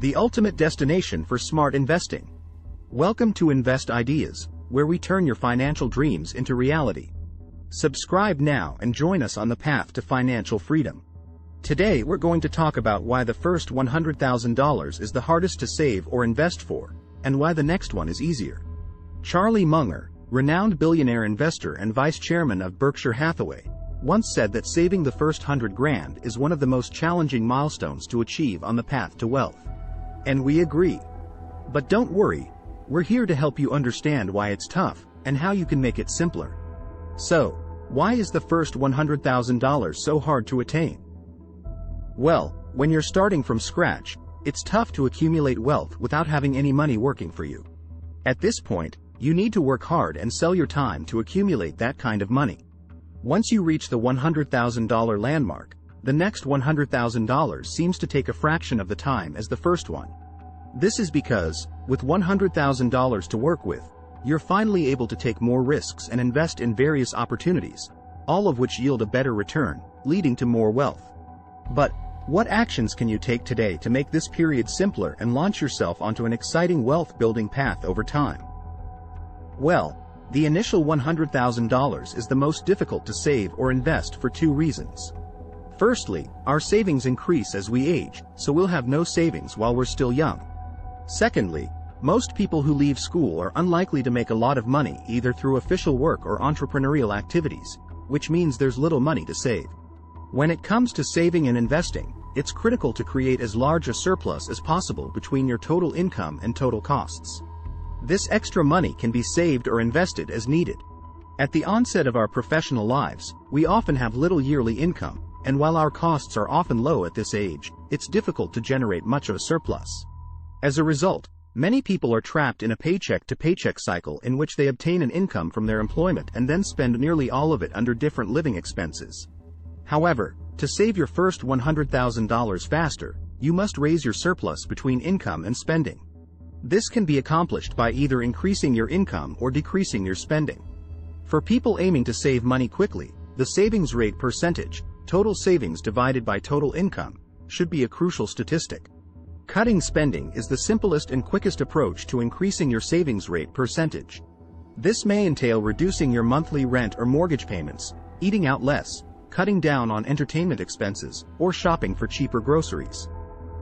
the ultimate destination for smart investing. Welcome to Invest Ideas, where we turn your financial dreams into reality. Subscribe now and join us on the path to financial freedom. Today we're going to talk about why the first $100,000 is the hardest to save or invest for, and why the next one is easier. Charlie Munger, renowned billionaire investor and vice chairman of Berkshire Hathaway, once said that saving the first $100,000 is one of the most challenging milestones to achieve on the path to wealth. And we agree. But don't worry, we're here to help you understand why it's tough, and how you can make it simpler. So, why is the first $100,000 so hard to attain? Well, when you're starting from scratch, it's tough to accumulate wealth without having any money working for you. At this point, you need to work hard and sell your time to accumulate that kind of money. Once you reach the $100,000 landmark, the next $100,000 seems to take a fraction of the time as the first one. This is because, with $100,000 to work with, you're finally able to take more risks and invest in various opportunities, all of which yield a better return, leading to more wealth. But, what actions can you take today to make this period simpler and launch yourself onto an exciting wealth-building path over time? Well, the initial $100,000 is the most difficult to save or invest for two reasons. Firstly, our savings increase as we age, so we'll have no savings while we're still young. Secondly, most people who leave school are unlikely to make a lot of money either through official work or entrepreneurial activities, which means there's little money to save. When it comes to saving and investing, it's critical to create as large a surplus as possible between your total income and total costs. This extra money can be saved or invested as needed. At the onset of our professional lives, we often have little yearly income, and while our costs are often low at this age, it's difficult to generate much of a surplus. As a result, many people are trapped in a paycheck-to-paycheck cycle in which they obtain an income from their employment and then spend nearly all of it under different living expenses. However, to save your first $100,000 faster, you must raise your surplus between income and spending. This can be accomplished by either increasing your income or decreasing your spending. For people aiming to save money quickly, the savings rate percentage, total savings divided by total income, should be a crucial statistic. Cutting spending is the simplest and quickest approach to increasing your savings rate percentage. This may entail reducing your monthly rent or mortgage payments, eating out less, cutting down on entertainment expenses, or shopping for cheaper groceries.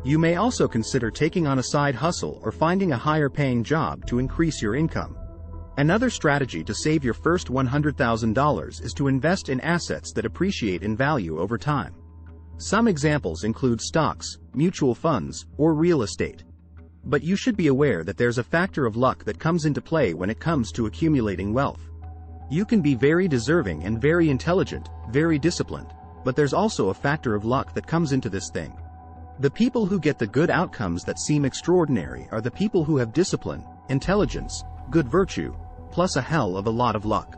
You may also consider taking on a side hustle or finding a higher-paying job to increase your income. Another strategy to save your first $100,000 is to invest in assets that appreciate in value over time. Some examples include stocks, mutual funds, or real estate. But you should be aware that there's a factor of luck that comes into play when it comes to accumulating wealth. You can be very deserving and very intelligent, very disciplined, but there's also a factor of luck that comes into this thing. The people who get the good outcomes that seem extraordinary are the people who have discipline, intelligence, good virtue, plus a hell of a lot of luck.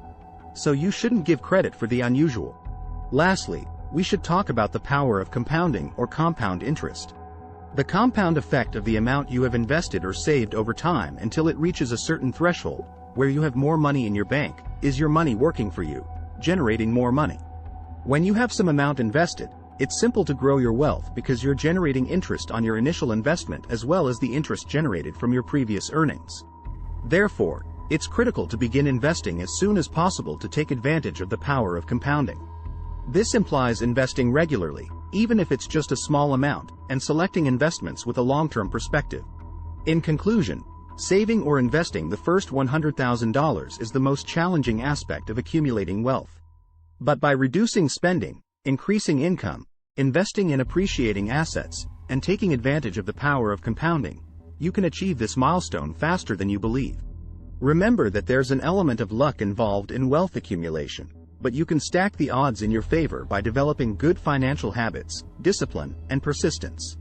So you shouldn't give credit for the unusual. Lastly, we should talk about the power of compounding or compound interest. The compound effect of the amount you have invested or saved over time until it reaches a certain threshold, where you have more money in your bank, is your money working for you, generating more money. When you have some amount invested, it's simple to grow your wealth because you're generating interest on your initial investment as well as the interest generated from your previous earnings. Therefore, it's critical to begin investing as soon as possible to take advantage of the power of compounding. This implies investing regularly, even if it's just a small amount, and selecting investments with a long-term perspective. In conclusion, saving or investing the first $100,000 is the most challenging aspect of accumulating wealth. But by reducing spending, increasing income, investing in appreciating assets, and taking advantage of the power of compounding, you can achieve this milestone faster than you believe. Remember that there's an element of luck involved in wealth accumulation, but you can stack the odds in your favor by developing good financial habits, discipline, and persistence.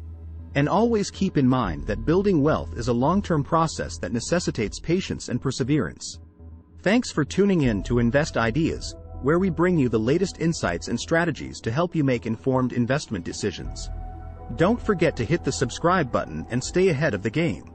And always keep in mind that building wealth is a long-term process that necessitates patience and perseverance. Thanks for tuning in to Invest Ideas, where we bring you the latest insights and strategies to help you make informed investment decisions. Don't forget to hit the subscribe button and stay ahead of the game.